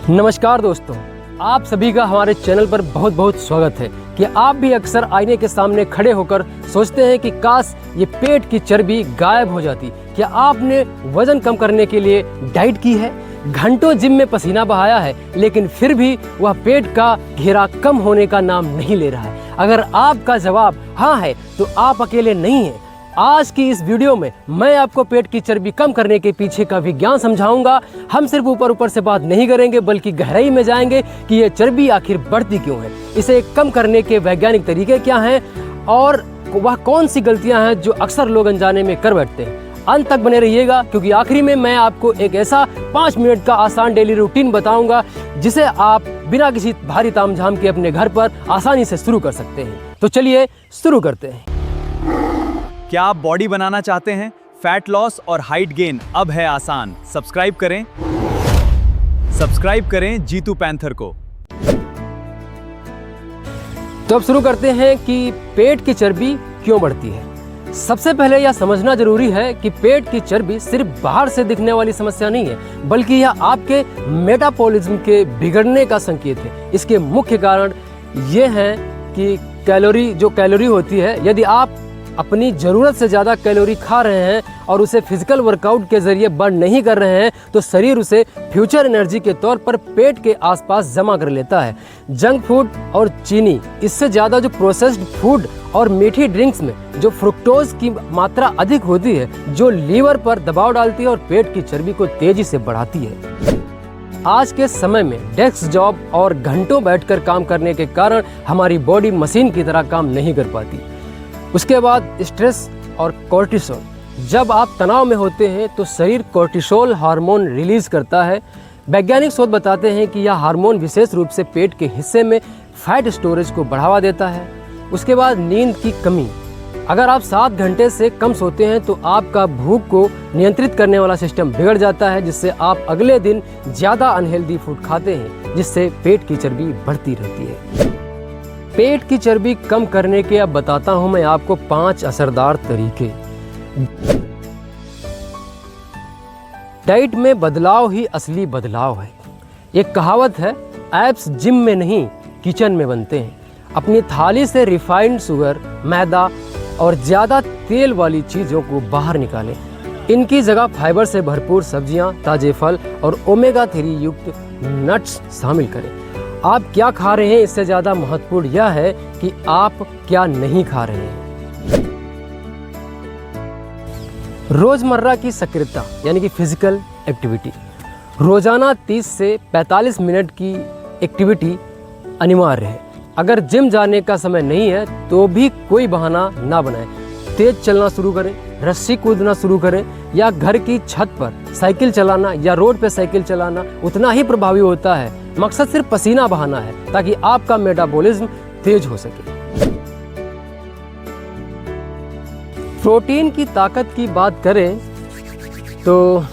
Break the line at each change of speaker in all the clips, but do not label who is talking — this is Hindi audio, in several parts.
नमस्कार दोस्तों, आप सभी का हमारे चैनल पर बहुत बहुत स्वागत है। कि आप भी अक्सर आईने के सामने खड़े होकर सोचते हैं कि काश ये पेट की चर्बी गायब हो जाती। क्या आपने वजन कम करने के लिए डाइट की है, घंटों जिम में पसीना बहाया है, लेकिन फिर भी वह पेट का घेरा कम होने का नाम नहीं ले रहा है? अगर आपका जवाब हाँ है तो आप अकेले नहीं हैं। आज की इस वीडियो में मैं आपको पेट की चर्बी कम करने के पीछे का विज्ञान समझाऊंगा। हम सिर्फ ऊपर ऊपर से बात नहीं करेंगे बल्कि गहराई में जाएंगे कि ये चर्बी आखिर बढ़ती क्यों है, इसे कम करने के वैज्ञानिक तरीके क्या हैं और वह कौन सी गलतियां हैं जो अक्सर लोग अनजाने में कर बैठते हैं। अंत तक बने रहिएगा क्योंकि आखिरी में मैं आपको एक ऐसा 5 मिनट का आसान डेली रूटीन बताऊंगा जिसे आप बिना किसी भारी तामझाम के अपने घर पर आसानी से शुरू कर सकते हैं। तो चलिए शुरू करते हैं।
क्या आप बॉडी बनाना चाहते हैं? फैट लॉस और हाइट गेन अब है आसान। सब्सक्राइब करें जीतू पैंथर को।
तो अब शुरू करते हैं कि पेट की चर्बी क्यों बढ़ती है। सबसे पहले यह समझना जरूरी है कि पेट की चर्बी सिर्फ बाहर से दिखने वाली समस्या नहीं है, बल्कि यह आपके मेटाबॉलिज्म के बिगड़ने का संकेत है। इसके मुख्य कारण ये हैं कि कैलोरी होती है, यदि आप अपनी ज़रूरत से ज़्यादा कैलोरी खा रहे हैं और उसे फिजिकल वर्कआउट के ज़रिए बर्न नहीं कर रहे हैं तो शरीर उसे फ्यूचर एनर्जी के तौर पर पेट के आसपास जमा कर लेता है। जंक फूड और चीनी, इससे ज़्यादा जो प्रोसेस्ड फूड और मीठी ड्रिंक्स में जो फ्रुक्टोज की मात्रा अधिक होती है, जो लीवर पर दबाव डालती है और पेट की चर्बी को तेज़ी से बढ़ाती है। आज के समय में डेस्क जॉब और घंटों बैठकर काम करने के कारण हमारी बॉडी मशीन की तरह काम नहीं कर पाती। उसके बाद स्ट्रेस और कोर्टिसोल, जब आप तनाव में होते हैं तो शरीर कोर्टिसोल हार्मोन रिलीज करता है। वैज्ञानिक शोध बताते हैं कि यह हार्मोन विशेष रूप से पेट के हिस्से में फैट स्टोरेज को बढ़ावा देता है। उसके बाद नींद की कमी, अगर आप 7 घंटे से कम सोते हैं तो आपका भूख को नियंत्रित करने वाला सिस्टम बिगड़ जाता है, जिससे आप अगले दिन ज़्यादा अनहेल्दी फूड खाते हैं, जिससे पेट की चर्बी बढ़ती रहती है। पेट की चर्बी कम करने के अब बताता हूं मैं आपको 5 असरदार तरीके। डाइट में बदलाव ही असली बदलाव है। एक कहावत है, एप्स जिम में नहीं किचन में बनते हैं। अपनी थाली से रिफाइंड शुगर, मैदा और ज़्यादा तेल वाली चीज़ों को बाहर निकालें। इनकी जगह फाइबर से भरपूर सब्जियां, ताजे फल और ओमेगा 3 युक्त नट्स शामिल करें। आप क्या खा रहे हैं इससे ज़्यादा महत्वपूर्ण यह है कि आप क्या नहीं खा रहे हैं। रोज़मर्रा की सक्रियता यानी कि फिजिकल एक्टिविटी, रोज़ाना 30 से 45 मिनट की एक्टिविटी अनिवार्य है। अगर जिम जाने का समय नहीं है तो भी कोई बहाना ना बनाएं। तेज चलना शुरू करें, रस्सी कूदना शुरू करें या घर की छत पर साइकिल चलाना या रोड पे साइकिल चलाना उतना ही प्रभावी होता है। मकसद सिर्फ पसीना बहाना है ताकि आपका मेटाबॉलिज्म तेज हो सके। प्रोटीन की ताकत की बात करें तो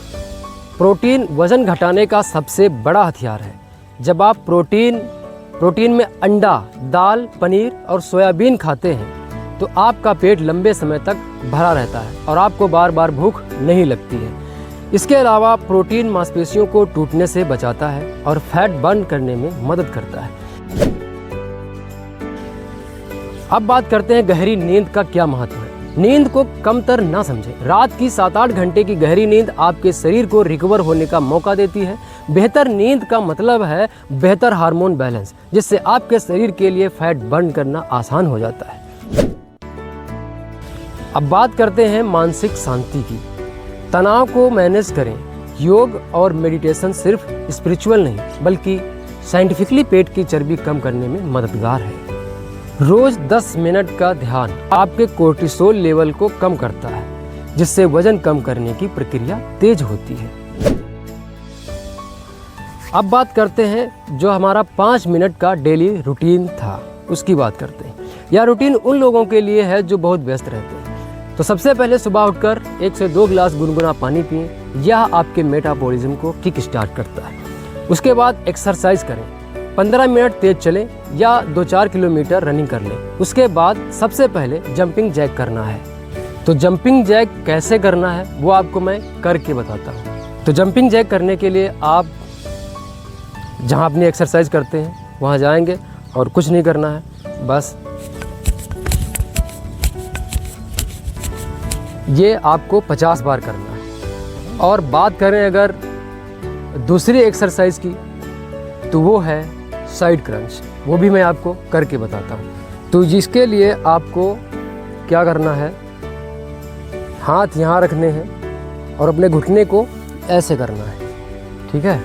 प्रोटीन वजन घटाने का सबसे बड़ा हथियार है। जब आप प्रोटीन में अंडा, दाल, पनीर और सोयाबीन खाते हैं तो आपका पेट लंबे समय तक भरा रहता है और आपको बार बार भूख नहीं लगती है। इसके अलावा प्रोटीन मांसपेशियों को टूटने से बचाता है और फैट बर्न करने में मदद करता है। अब बात करते हैं गहरी नींद का क्या महत्व है। नींद को कमतर ना समझें। रात की 7-8 घंटे की गहरी नींद आपके शरीर को रिकवर होने का मौका देती है। बेहतर नींद का मतलब है बेहतर हार्मोन बैलेंस, जिससे आपके शरीर के लिए फैट बर्न करना आसान हो जाता है। अब बात करते हैं मानसिक शांति की। तनाव को मैनेज करें। योग और मेडिटेशन सिर्फ स्पिरिचुअल नहीं बल्कि साइंटिफिकली पेट की चर्बी कम करने में मददगार है। रोज 10 मिनट का ध्यान आपके कोर्टिसोल लेवल को कम करता है, जिससे वजन कम करने की प्रक्रिया तेज होती है। अब बात करते हैं जो हमारा 5 मिनट का डेली रूटीन था, उसकी बात करते हैं। यह रूटीन उन लोगों के लिए है जो बहुत व्यस्त रहते हैं। तो सबसे पहले सुबह उठकर 1 से 2 गिलास गुनगुना पानी पिएं। यह आपके मेटाबॉलिज्म को किक स्टार्ट करता है। उसके बाद एक्सरसाइज करें। 15 मिनट तेज चलें या 2-4 किलोमीटर रनिंग कर लें। उसके बाद सबसे पहले जंपिंग जैक करना है। तो जंपिंग जैक कैसे करना है वो आपको मैं करके बताता हूँ। तो जंपिंग जैक करने के लिए आप जहाँ अपनी एक्सरसाइज करते हैं वहाँ जाएंगे और कुछ नहीं करना है, बस ये आपको 50 बार करना है। और बात करें अगर दूसरी एक्सरसाइज की तो वो है साइड क्रंच, वो भी मैं आपको करके बताता हूँ। तो जिसके लिए आपको क्या करना है, हाथ यहाँ रखने हैं और अपने घुटने को ऐसे करना है, ठीक है।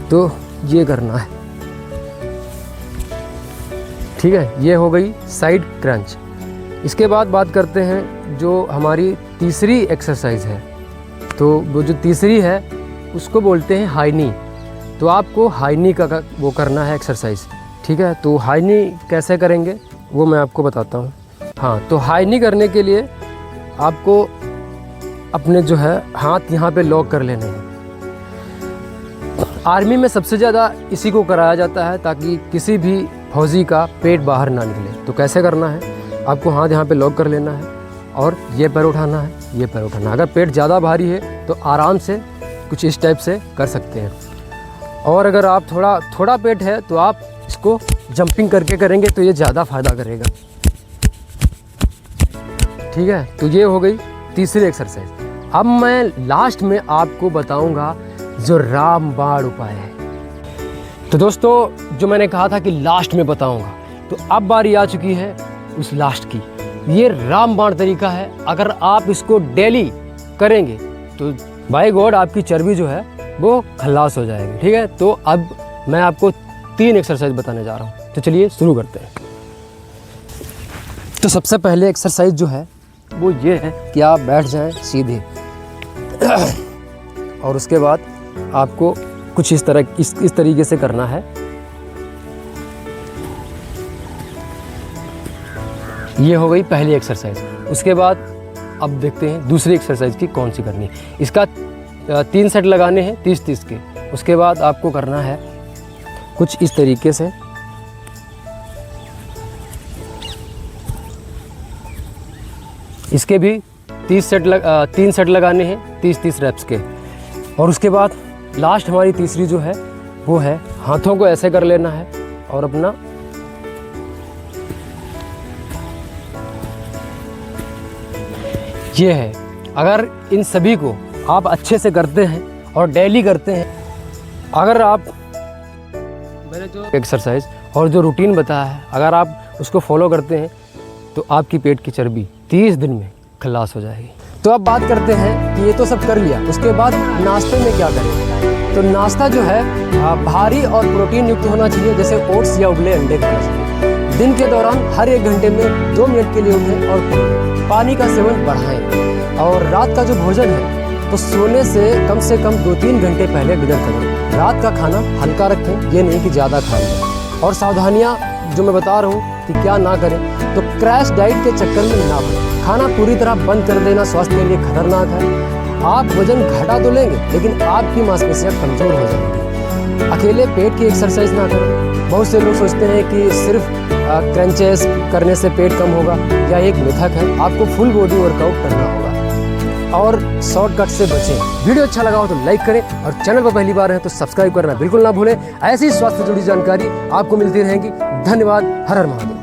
तो ये करना है, ठीक है। ये हो गई साइड क्रंच। इसके बाद बात करते हैं जो हमारी तीसरी एक्सरसाइज है। तो वो जो तीसरी है उसको बोलते हैं हाई नी। तो आपको हाई नी का वो करना है एक्सरसाइज, ठीक है। तो हाई नी कैसे करेंगे वो मैं आपको बताता हूँ। हाँ, तो हाई नी करने के लिए आपको अपने जो है हाथ यहाँ पे लॉक कर लेने हैं। आर्मी में सबसे ज़्यादा इसी को कराया जाता है ताकि किसी भी फौजी का पेट बाहर ना निकले। तो कैसे करना है, आपको हाथ यहाँ पे लॉक कर लेना है और ये पैर उठाना है, ये पैर उठाना है। अगर पेट ज़्यादा भारी है तो आराम से कुछ इस टाइप से कर सकते हैं। और अगर आप थोड़ा पेट है तो आप इसको जंपिंग करके करेंगे तो ये ज़्यादा फ़ायदा करेगा, ठीक है। तो ये हो गई तीसरी एक्सरसाइज। अब मैं लास्ट में आपको बताऊंगा जो रामबाण उपाय है। तो दोस्तों, जो मैंने कहा था कि लास्ट में बताऊंगा, तो अब बारी आ चुकी है उस लास्ट की। ये रामबाण तरीका है। अगर आप इसको डेली करेंगे तो बाय गॉड आपकी चर्बी जो है वो खल्लास हो जाएगी, ठीक है। तो अब मैं आपको 3 एक्सरसाइज बताने जा रहा हूँ। तो चलिए शुरू करते हैं। तो सबसे पहले एक्सरसाइज जो है वो ये है कि आप बैठ जाएं सीधे और उसके बाद आपको कुछ इस तरीके से करना है। ये हो गई पहली एक्सरसाइज। उसके बाद अब देखते हैं दूसरी एक्सरसाइज की कौन सी करनी है। इसका 3 सेट लगाने हैं 30-30 के। उसके बाद आपको करना है कुछ इस तरीके से, इसके भी 3 सेट लगाने हैं 30-30 रेप्स के। और उसके बाद लास्ट हमारी तीसरी जो है वो है हाथों को ऐसे कर लेना है और अपना ये है। अगर इन सभी को आप अच्छे से करते हैं और डेली करते हैं, अगर आप मैंने जो एक्सरसाइज और जो रूटीन बताया है अगर आप उसको फॉलो करते हैं तो आपकी पेट की चर्बी 30 दिन में खल्लास हो जाएगी। तो अब बात करते हैं कि ये तो सब कर लिया, उसके बाद नाश्ते में क्या करें। तो नाश्ता जो है भारी और प्रोटीन युक्त होना चाहिए, जैसे ओट्स या उबले अंडे खाना चाहिए। दिन के दौरान हर 1 घंटे में 2 मिनट के लिए उठें और पानी का सेवन बढ़ाएं। और रात का जो भोजन है तो सोने से कम 2-3 घंटे पहले डिनर करें। रात का खाना हल्का रखें, ये नहीं कि ज़्यादा खा लें। और सावधानियाँ जो मैं बता रहा हूँ कि क्या ना करें, तो क्रैश डाइट के चक्कर में ना पड़ें। खाना पूरी तरह बंद कर देना स्वास्थ्य के लिए खतरनाक है। आप वजन घटा तो लेंगे लेकिन आपकी मांसपेशियां कमज़ोर हो जाएंगी। अकेले पेट की एक्सरसाइज ना करें। बहुत से लोग सोचते हैं कि सिर्फ क्रंचेस करने से पेट कम होगा, या एक मिथक है। आपको फुल बॉडी वर्कआउट करना होगा और शॉर्टकट से बचें। वीडियो अच्छा लगा हो तो लाइक करें और चैनल पर पहली बार है तो सब्सक्राइब करना बिल्कुल ना भूलें। ऐसी स्वास्थ्य से जुड़ी जानकारी आपको मिलती रहेगी। धन्यवाद। हर हर महादेव।